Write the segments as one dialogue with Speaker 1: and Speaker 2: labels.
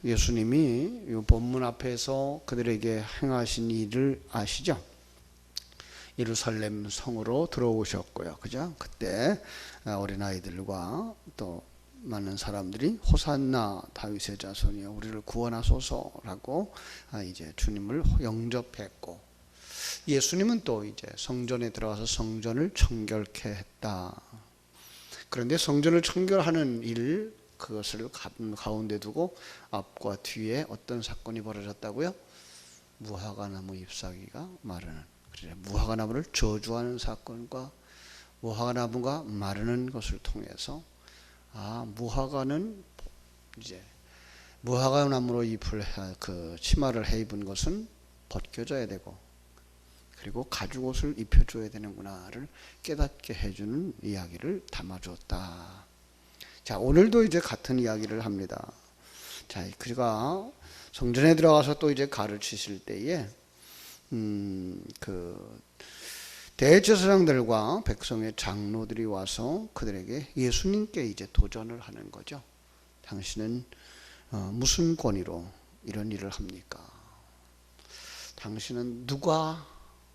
Speaker 1: 예수님이 이 본문 앞에서 그들에게 행하신 일을 아시죠? 예루살렘 성으로 들어오셨고요. 그죠? 그때 어린아이들과 또 많은 사람들이 호산나 다윗의 자손이여 우리를 구원하소서라고 이제 주님을 영접했고, 예수님은 또 이제 성전에 들어가서 성전을 청결케 했다. 그런데 성전을 청결하는 일, 그것을 가운데 두고 앞과 뒤에 어떤 사건이 벌어졌다고요? 무화과나무 잎사귀가 마르는, 그래 무화과나무를 저주하는 사건과 무화과나무가 마르는 것을 통해서 무화과는 이제 무화과나무로 잎을 치마를 해 입은 것은 벗겨져야 되고, 그리고 가죽옷을 입혀줘야 되는구나를 깨닫게 해주는 이야기를 담아줬다. 자, 오늘도 이제 같은 이야기를 합니다. 자, 그가 성전에 들어가서 또 이제 가르치실 때에 대제사장들과 백성의 장로들이 와서 그들에게 예수님께 이제 도전을 하는 거죠. 당신은 무슨 권위로 이런 일을 합니까? 당신은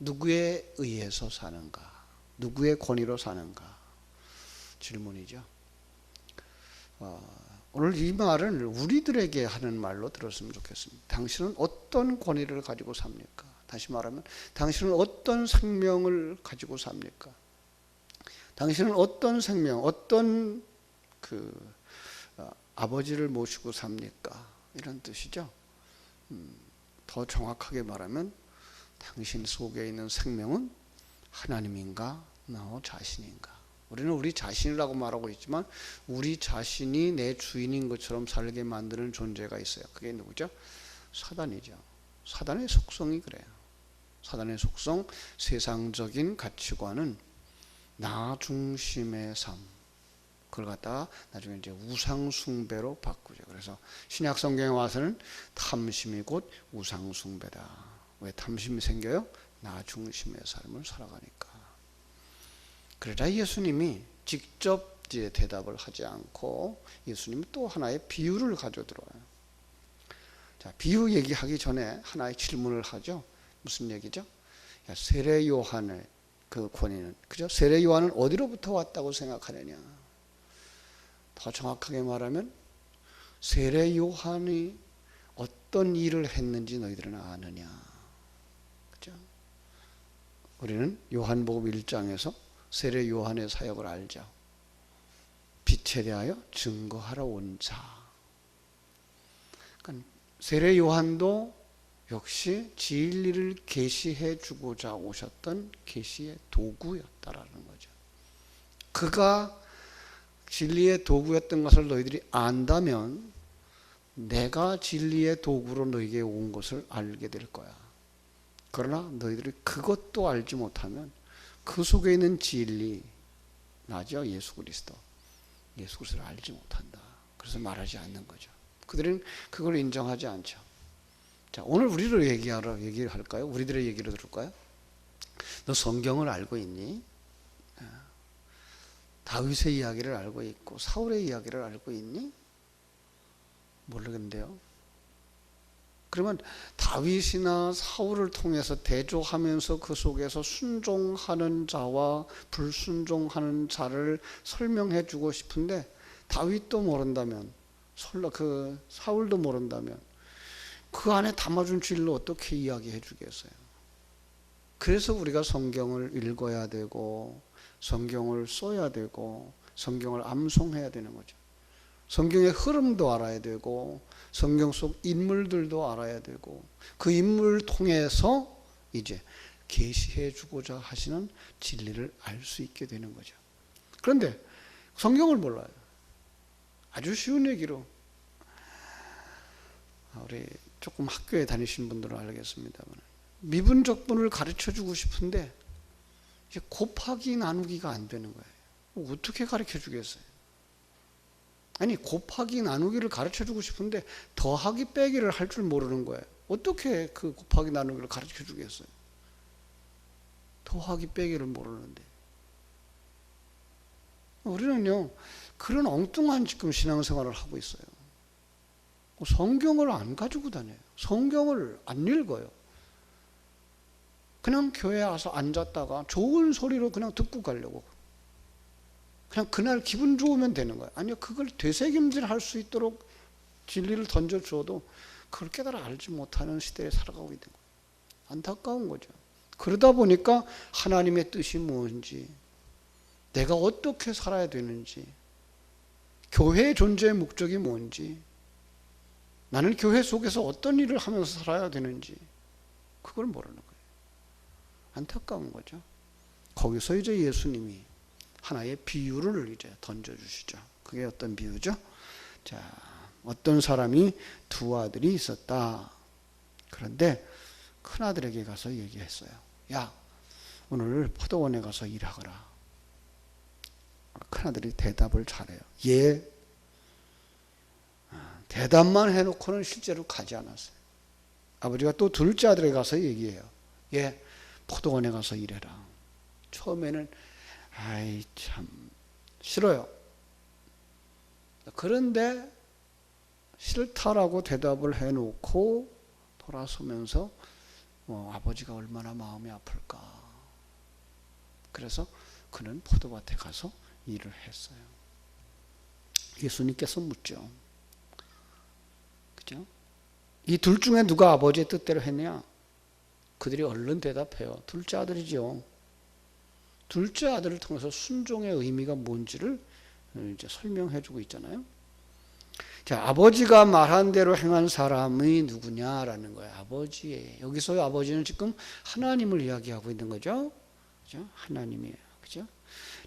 Speaker 1: 누구에 의해서 사는가? 누구의 권위로 사는가? 질문이죠. 오늘 이 말을 우리들에게 하는 말로 들었으면 좋겠습니다. 당신은 어떤 권위를 가지고 삽니까? 다시 말하면 당신은 어떤 생명을 가지고 삽니까? 당신은 어떤 생명, 어떤 아버지를 모시고 삽니까? 이런 뜻이죠. 더 정확하게 말하면 당신 속에 있는 생명은 하나님인가 나 자신인가? 우리는 우리 자신이라고 말하고 있지만 우리 자신이 내 주인인 것처럼 살게 만드는 존재가 있어요. 그게 누구죠? 사단이죠. 사단의 속성이 그래요. 사단의 속성, 세상적인 가치관은 나 중심의 삶, 그걸 갖다가 나중에 이제 우상 숭배로 바꾸죠. 그래서 신약 성경에 와서는 탐심이 곧 우상 숭배다. 왜 탐심이 생겨요? 나 중심의 삶을 살아가니까. 그러자 예수님이 직접 이제 대답을 하지 않고 예수님이 또 하나의 비유를 가져 들어와요. 자, 비유 얘기하기 전에 하나의 질문을 하죠. 무슨 얘기죠? 세례 요한의 그 권위는, 그죠? 세례 요한은 어디로부터 왔다고 생각하느냐? 더 정확하게 말하면 세례 요한이 어떤 일을 했는지 너희들은 아느냐? 그죠? 우리는 요한복음 1장에서 세례 요한의 사역을 알죠. 빛에 대하여 증거하러 온 자. 그러니까 세례 요한도 역시 진리를 계시해 주고자 오셨던 계시의 도구였다라는 거죠. 그가 진리의 도구였던 것을 너희들이 안다면 내가 진리의 도구로 너희에게 온 것을 알게 될 거야. 그러나 너희들이 그것도 알지 못하면 그 속에 있는 진리, 나죠? 예수 그리스도. 예수 그리스도를 알지 못한다. 그래서 말하지 않는 거죠. 그들은 그걸 인정하지 않죠. 자, 오늘 우리로 얘기를 할까요? 우리들의 얘기를 들을까요? 너 성경을 알고 있니? 다윗의 이야기를 알고 있고 사울의 이야기를 알고 있니? 모르겠는데요. 그러면 다윗이나 사울을 통해서 대조하면서 그 속에서 순종하는 자와 불순종하는 자를 설명해 주고 싶은데 다윗도 모른다면, 사울도 모른다면 그 안에 담아준 진리를 어떻게 이야기해 주겠어요? 그래서 우리가 성경을 읽어야 되고 성경을 써야 되고 성경을 암송해야 되는 거죠. 성경의 흐름도 알아야 되고 성경 속 인물들도 알아야 되고 그 인물을 통해서 이제 계시해 주고자 하시는 진리를 알 수 있게 되는 거죠. 그런데 성경을 몰라요. 아주 쉬운 얘기로, 우리 조금 학교에 다니신 분들은 알겠습니다만 미분적분을 가르쳐 주고 싶은데 이제 곱하기 나누기가 안 되는 거예요. 어떻게 가르쳐 주겠어요? 아니, 곱하기 나누기를 가르쳐 주고 싶은데 더하기 빼기를 할 줄 모르는 거예요. 어떻게 그 곱하기 나누기를 가르쳐 주겠어요? 더하기 빼기를 모르는데. 우리는요, 그런 엉뚱한 지금 신앙생활을 하고 있어요. 성경을 안 가지고 다녀요. 성경을 안 읽어요. 그냥 교회에 와서 앉았다가 좋은 소리로 그냥 듣고 가려고. 그냥 그날 기분 좋으면 되는 거예요. 아니요, 그걸 되새김질할 수 있도록 진리를 던져주어도 그걸 깨달아 알지 못하는 시대에 살아가고 있는 거예요. 안타까운 거죠. 그러다 보니까 하나님의 뜻이 뭔지, 내가 어떻게 살아야 되는지, 교회의 존재의 목적이 뭔지, 나는 교회 속에서 어떤 일을 하면서 살아야 되는지 그걸 모르는 거예요. 안타까운 거죠. 거기서 이제 예수님이 하나의 비유를 이제 던져주시죠. 그게 어떤 비유죠? 자, 어떤 사람이 두 아들이 있었다. 그런데 큰 아들에게 가서 얘기했어요. 야, 오늘 포도원에 가서 일하거라. 큰 아들이 대답을 잘해요. 예. 대답만 해놓고는 실제로 가지 않았어요. 아버지가 또 둘째 아들에게 가서 얘기해요. 예, 포도원에 가서 일해라. 처음에는 아이 참 싫어요. 그런데 싫다라고 대답을 해놓고 돌아서면서 아버지가 얼마나 마음이 아플까. 그래서 그는 포도밭에 가서 일을 했어요. 예수님께서 묻죠. 그죠? 이 둘 중에 누가 아버지의 뜻대로 했냐? 그들이 얼른 대답해요. 둘째 아들이죠. 둘째 아들을 통해서 순종의 의미가 뭔지를 이제 설명해 주고 있잖아요. 자, 아버지가 말한 대로 행한 사람이 누구냐라는 거예요. 아버지예요. 여기서 아버지는 지금 하나님을 이야기하고 있는 거죠. 그죠? 하나님이에요. 그죠?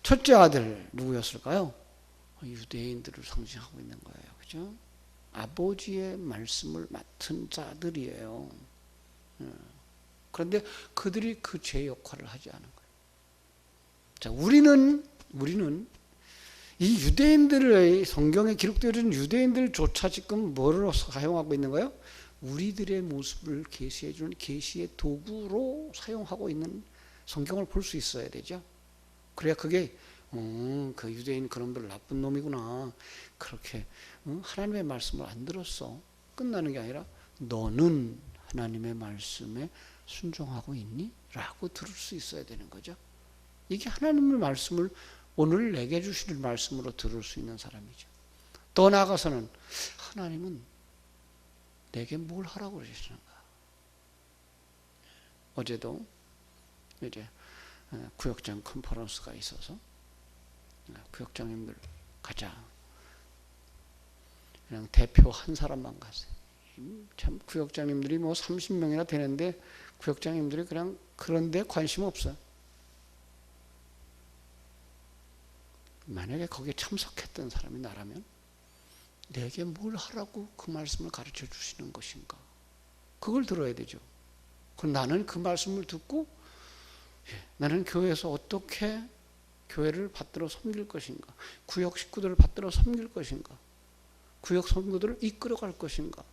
Speaker 1: 첫째 아들 누구였을까요? 유대인들을 상징하고 있는 거예요. 그죠? 아버지의 말씀을 맡은 자들이에요. 그런데 그들이 그 제 역할을 하지 않은 거예요. 자, 우리는 이 유대인들의 성경에 기록되어 있는 유대인들조차 지금 뭐로 사용하고 있는 거예요? 우리들의 모습을 계시해 주는 계시의 도구로 사용하고 있는 성경을 볼 수 있어야 되죠. 그래야 그게 그 유대인 그런 별 나쁜 놈이구나. 그렇게 하나님의 말씀을 안 들었어. 끝나는 게 아니라 너는 하나님의 말씀에 순종하고 있니? 라고 들을 수 있어야 되는 거죠. 이게 하나님의 말씀을 오늘 내게 주시는 말씀으로 들을 수 있는 사람이죠. 더 나아가서는 하나님은 내게 뭘 하라고 그러시는가. 어제도 이제 구역장 컨퍼런스가 있어서 구역장님들 가자. 그냥 대표 한 사람만 갔어요. 참 구역장님들이 뭐 30명이나 되는데 구역장님들이 그냥 그런데 관심 없어요. 만약에 거기에 참석했던 사람이 나라면 내게 뭘 하라고 그 말씀을 가르쳐 주시는 것인가. 그걸 들어야 되죠. 그럼 나는 그 말씀을 듣고 나는 교회에서 어떻게 교회를 받들어 섬길 것인가. 구역 식구들을 받들어 섬길 것인가. 구역 성도들을 이끌어 갈 것인가.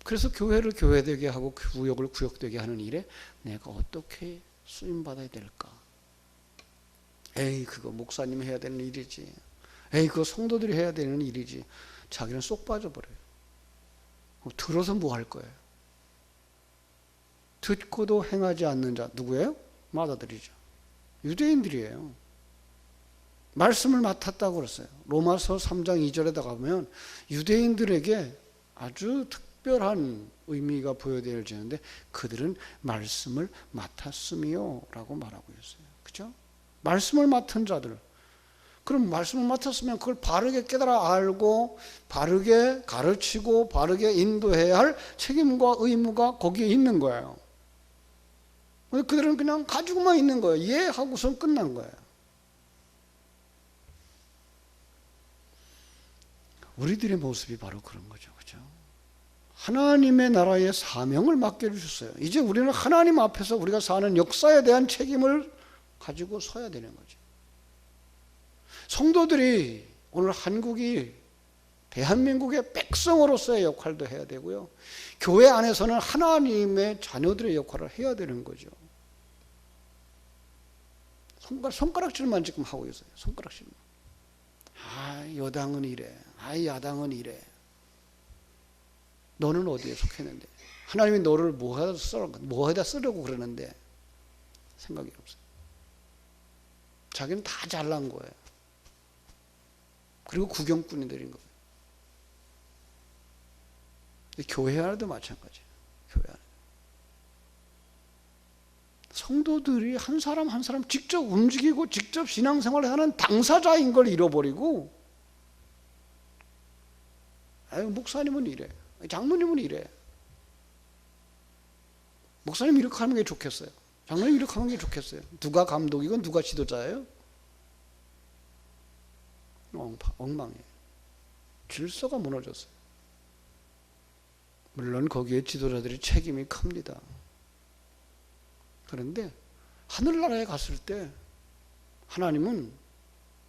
Speaker 1: 그래서 교회를 교회되게 하고 구역을 구역되게 하는 일에 내가 어떻게 쓰임받아야 될까. 에이 그거 목사님이 해야 되는 일이지. 에이 그거 성도들이 해야 되는 일이지. 자기는 쏙 빠져버려요. 들어서 뭐 할 거예요. 듣고도 행하지 않는 자 누구예요? 마다들이죠. 유대인들이에요. 말씀을 맡았다고 그랬어요. 로마서 3장 2절에다 가보면 유대인들에게 아주 특별한 의미가 보여지는데 그들은 말씀을 맡았으며 라고 말하고 있어요. 그죠? 말씀을 맡은 자들. 그럼 말씀을 맡았으면 그걸 바르게 깨달아 알고 바르게 가르치고 바르게 인도해야 할 책임과 의무가 거기에 있는 거예요. 그들은 그냥 가지고만 있는 거예요. 예 하고선 끝난 거예요. 우리들의 모습이 바로 그런 거죠. 그죠? 하나님의 나라의 사명을 맡겨주셨어요. 이제 우리는 하나님 앞에서 우리가 사는 역사에 대한 책임을 가지고 서야 되는 거죠. 성도들이 오늘 한국이 대한민국의 백성으로서의 역할도 해야 되고요. 교회 안에서는 하나님의 자녀들의 역할을 해야 되는 거죠. 손가락질만 지금 하고 있어요. 손가락질만. 아, 여당은 이래. 아, 야당은 이래. 너는 어디에 속했는데? 하나님이 너를 뭐에다 쓰려고 그러는데? 생각이 없어요. 자기는 다 잘난 거예요. 그리고 구경꾼이들인 거예요. 교회 안에도 마찬가지예요. 교회 안에. 성도들이 한 사람 한 사람 직접 움직이고 직접 신앙생활을 하는 당사자인 걸 잃어버리고, 아유, 목사님은 이래, 장로님은 이래. 목사님 이렇게 하는 게 좋겠어요. 장로님 이렇게 하는 게 좋겠어요. 누가 감독이건 누가 지도자예요? 엉망이에요. 질서가 무너졌어요. 물론 거기에 지도자들이 책임이 큽니다. 그런데 하늘나라에 갔을 때 하나님은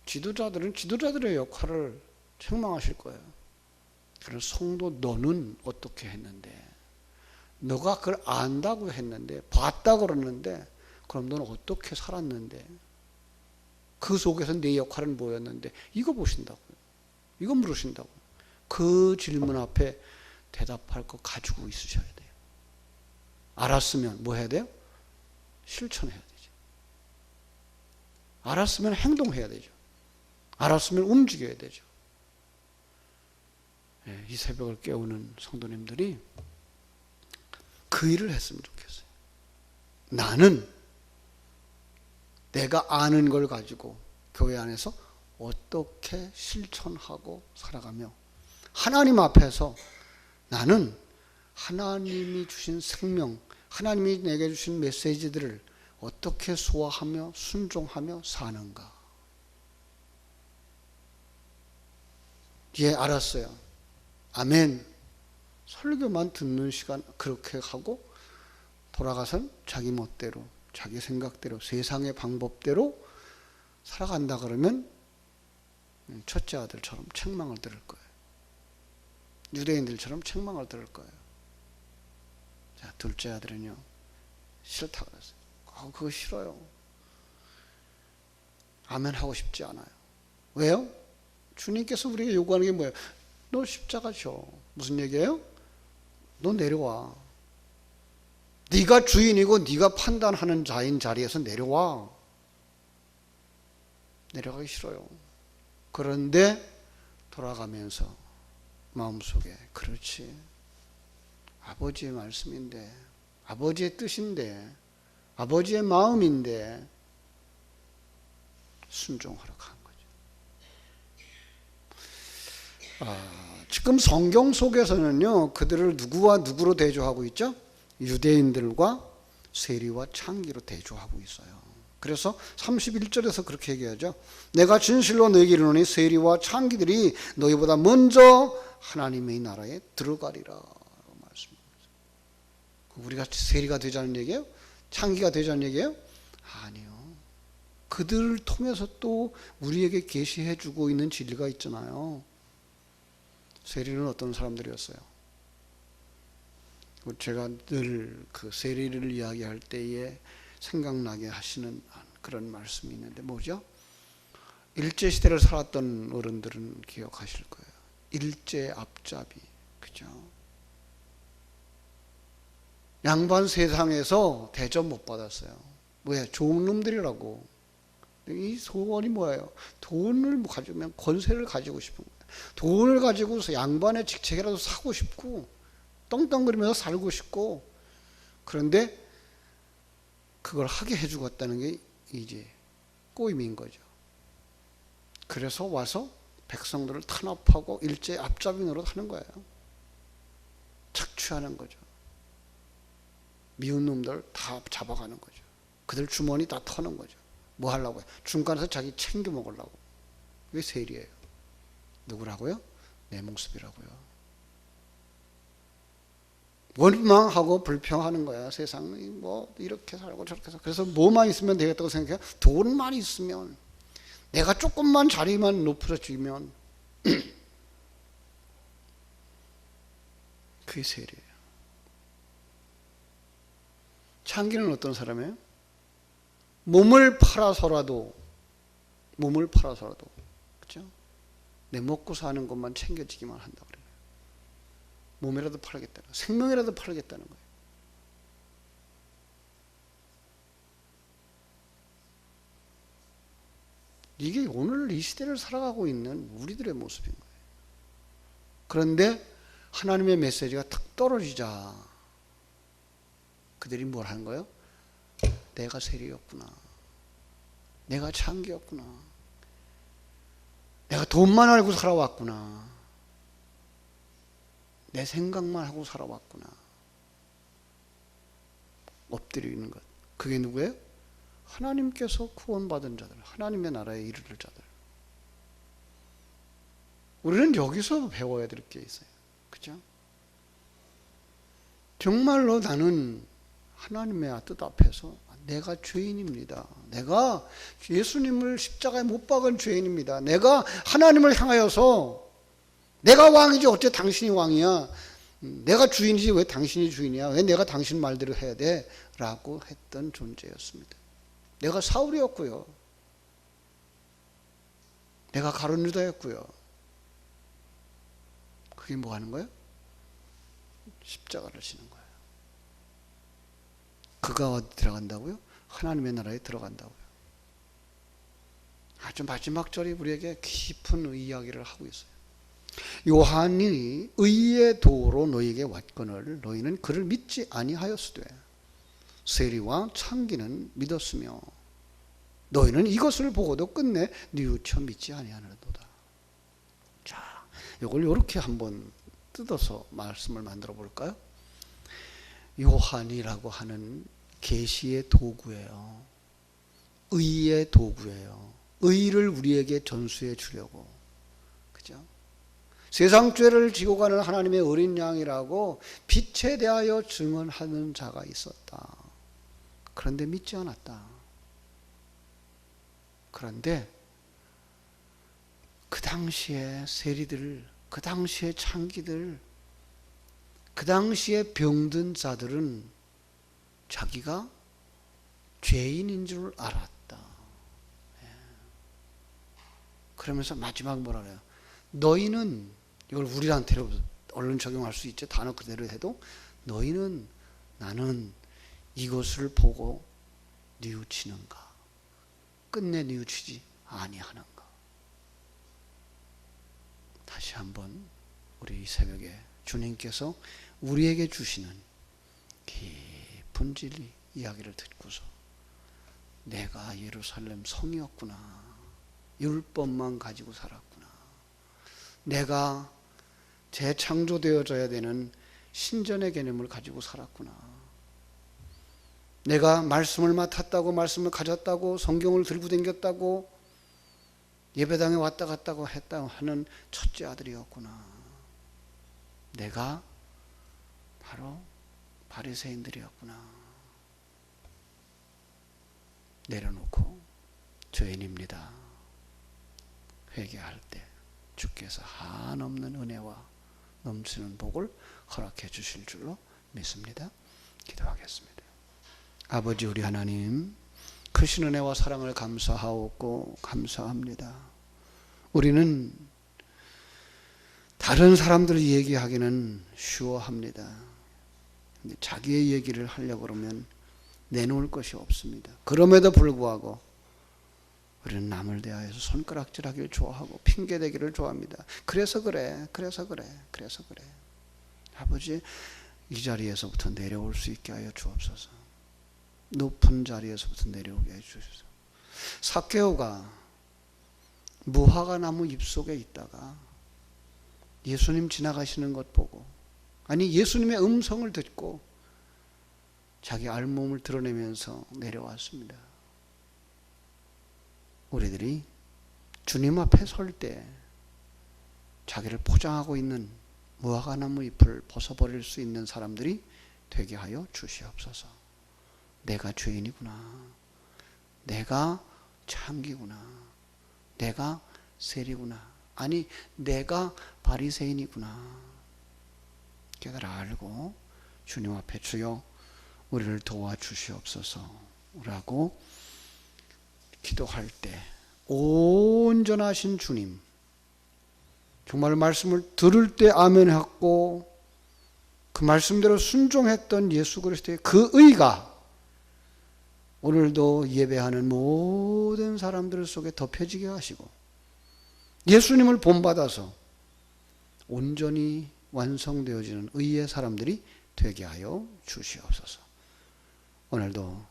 Speaker 1: 지도자들은 지도자들의 역할을 책망하실 거예요. 그래서 성도 너는 어떻게 했는데, 너가 그걸 안다고 했는데, 봤다고 그러는데, 그럼 너는 어떻게 살았는데, 그 속에서 내 역할은 뭐였는데, 이거 보신다고요. 이거 물으신다고요. 그 질문 앞에 대답할 거 가지고 있으셔야 돼요. 알았으면 뭐 해야 돼요? 실천해야 되죠. 알았으면 행동해야 되죠. 알았으면 움직여야 되죠. 이 새벽을 깨우는 성도님들이 그 일을 했으면 좋겠어요. 나는 내가 아는 걸 가지고 교회 안에서 어떻게 실천하고 살아가며, 하나님 앞에서 나는 하나님이 주신 생명, 하나님이 내게 주신 메시지들을 어떻게 소화하며 순종하며 사는가. 예, 알았어요. 아멘. 설교만 듣는 시간 그렇게 하고 돌아가선 자기 멋대로, 자기 생각대로, 세상의 방법대로 살아간다 그러면 첫째 아들처럼 책망을 들을 거예요. 유대인들처럼 책망을 들을 거예요. 자, 둘째 아들은요, 싫다고 그랬어요. 그거 싫어요. 아멘 하고 싶지 않아요. 왜요? 주님께서 우리에게 요구하는 게 뭐예요? 너 십자가 져. 무슨 얘기예요? 너 내려와. 네가 주인이고 네가 판단하는 자인 자리에서 내려와. 내려가기 싫어요. 그런데 돌아가면서 마음속에, 그렇지, 아버지의 말씀인데, 아버지의 뜻인데, 아버지의 마음인데 순종하러 간 거죠. 지금 성경 속에서는요, 그들을 누구와 누구로 대조하고 있죠? 유대인들과 세리와 창기로 대조하고 있어요. 그래서 31절에서 그렇게 얘기하죠. 내가 진실로 너에게 이르노니 세리와 창기들이 너희보다 먼저 하나님의 나라에 들어가리라 말씀합니다. 우리가 세리가 되자는 얘기예요? 창기가 되자는 얘기예요? 아니요. 그들을 통해서 또 우리에게 계시해 주고 있는 진리가 있잖아요. 세리는 어떤 사람들이었어요? 제가 늘 그 세리를 이야기할 때에 생각나게 하시는 그런 말씀이 있는데 뭐죠? 일제시대를 살았던 어른들은 기억하실 거예요. 일제 앞잡이, 그죠? 양반 세상에서 대접 못 받았어요. 왜? 좋은 놈들이라고. 이 소원이 뭐예요? 돈을 가지면 권세를 가지고 싶은 거예요. 돈을 가지고서 양반의 직책이라도 사고 싶고 떵떵거리면서 살고 싶고, 그런데 그걸 하게 해주겠다는 게 이제 꼬임인 거죠. 그래서 와서 백성들을 탄압하고 일제 앞잡이 노릇하는 거예요. 착취하는 거죠. 미운 놈들 다 잡아가는 거죠. 그들 주머니 다 터는 거죠. 뭐 하려고요? 중간에서 자기 챙겨 먹으려고. 그게 세리예요. 누구라고요? 내 모습이라고요. 원망하고 불평하는 거야. 세상이 뭐 이렇게 살고 저렇게 살고. 그래서 뭐만 있으면 되겠다고 생각해요? 돈만 있으면, 내가 조금만 자리만 높여주면 그게 세리예요. 창기는 어떤 사람이에요? 몸을 팔아서라도, 그렇죠? 내 먹고 사는 것만 챙겨지기만 한다 그래요. 몸이라도 팔겠다는 거예요. 생명이라도 팔겠다는 거예요. 이게 오늘 이 시대를 살아가고 있는 우리들의 모습인 거예요. 그런데 하나님의 메시지가 탁 떨어지자 그들이 뭘 하는 거예요? 내가 세리였구나. 내가 창기였구나. 내가 돈만 알고 살아왔구나. 내 생각만 하고 살아왔구나. 엎드리는 것. 그게 누구예요? 하나님께서 구원받은 자들, 하나님의 나라에 이르를 자들. 우리는 여기서 배워야 될 게 있어요. 그죠? 정말로 나는 하나님의 뜻 앞에서 내가 죄인입니다. 내가 예수님을 십자가에 못 박은 죄인입니다. 내가 하나님을 향하여서 내가 왕이지 어째 당신이 왕이야. 내가 주인이지 왜 당신이 주인이야. 왜 내가 당신 말대로 해야 돼. 라고 했던 존재였습니다. 내가 사울이었고요. 내가 가룟 유다였고요. 그게 뭐 하는 거예요? 십자가를 지는 거예요. 그가 어디 들어간다고요? 하나님의 나라에 들어간다고요. 아주 마지막 절이 우리에게 깊은 이야기를 하고 있어요. 요한이 의의 도로 너희에게 왔거늘 너희는 그를 믿지 아니하였으되 세리와 창기는 믿었으며 너희는 이것을 보고도 끝내 뉘우쳐 믿지 아니하느도다. 자, 이걸 이렇게 한번 뜯어서 말씀을 만들어 볼까요? 요한이라고 하는 계시의 도구예요. 의의 도구예요. 의를 우리에게 전수해 주려고. 그죠? 세상 죄를 지고 가는 하나님의 어린 양이라고 빛에 대하여 증언하는 자가 있었다. 그런데 믿지 않았다. 그런데 그 당시에 세리들, 그 당시에 창기들, 그 당시에 병든 자들은 자기가 죄인인 줄 알았다. 그러면서 마지막 뭐라 그래요? 너희는, 이걸 우리한테로 얼른 적용할 수 있죠. 단어 그대로 해도 너희는 나는 이것을 보고 뉘우치는가? 끝내 뉘우치지 아니하는가? 다시 한번 우리 이 새벽에 주님께서 우리에게 주시는 깊은 진리 이야기를 듣고서 내가 예루살렘 성이었구나. 율법만 가지고 살았구나. 내가 재창조되어져야 되는 신전의 개념을 가지고 살았구나. 내가 말씀을 맡았다고, 말씀을 가졌다고, 성경을 들고 다녔다고, 예배당에 왔다 갔다고 했다고 하는 첫째 아들이었구나. 내가 바로 바리새인들이었구나. 내려놓고 죄인입니다. 회개할 때 주께서 한없는 은혜와 넘치는 복을 허락해 주실 줄로 믿습니다. 기도하겠습니다. 아버지 우리 하나님, 크신 은혜와 사랑을 감사하옵고 감사합니다. 우리는 다른 사람들 얘기하기는 쉬워합니다. 근데 자기의 얘기를 하려고 그러면 내놓을 것이 없습니다. 그럼에도 불구하고 우리는 남을 대하여서 손가락질하기를 좋아하고 핑계대기를 좋아합니다. 그래서 그래. 아버지, 이 자리에서부터 내려올 수 있게 하여 주옵소서. 높은 자리에서부터 내려오게 해주소서. 삭개오가 무화과 나무 잎속에 있다가 예수님 지나가시는 것 보고, 아니 예수님의 음성을 듣고 자기 알몸을 드러내면서 내려왔습니다. 우리들이 주님 앞에 설 때 자기를 포장하고 있는 무화과 나무 잎을 벗어버릴 수 있는 사람들이 되게 하여 주시옵소서. 내가 죄인이구나. 내가 창기구나. 내가 세리구나. 아니 내가 바리새인이구나. 깨달아 알고 주님 앞에 주여 우리를 도와주시옵소서 라고 기도할 때 온전하신 주님, 정말 말씀을 들을 때 아멘하고 그 말씀대로 순종했던 예수 그리스도의 그 의가 오늘도 예배하는 모든 사람들 속에 덮여지게 하시고 예수님을 본받아서 온전히 완성되어지는 의의 사람들이 되게 하여 주시옵소서. 오늘도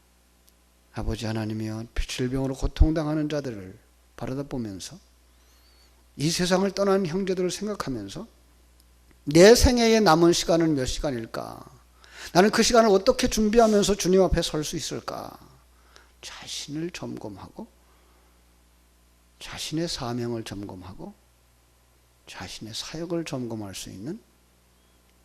Speaker 1: 아버지 하나님이여 질병으로 고통당하는 자들을 바라다 보면서 이 세상을 떠난 형제들을 생각하면서 내 생애에 남은 시간은 몇 시간일까? 나는 그 시간을 어떻게 준비하면서 주님 앞에 설 수 있을까? 자신을 점검하고 자신의 사명을 점검하고 자신의 사역을 점검할 수 있는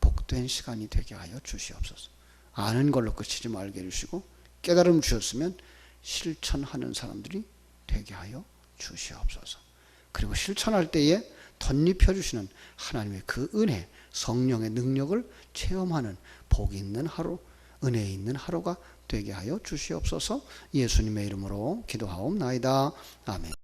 Speaker 1: 복된 시간이 되게 하여 주시옵소서. 아는 걸로 그치지 말게 해주시고 깨달음 주셨으면 실천하는 사람들이 되게 하여 주시옵소서. 그리고 실천할 때에 덧입혀 주시는 하나님의 그 은혜, 성령의 능력을 체험하는 복 있는 하루, 은혜 있는 하루가 되게 하여 주시옵소서. 예수님의 이름으로 기도하옵나이다. 아멘.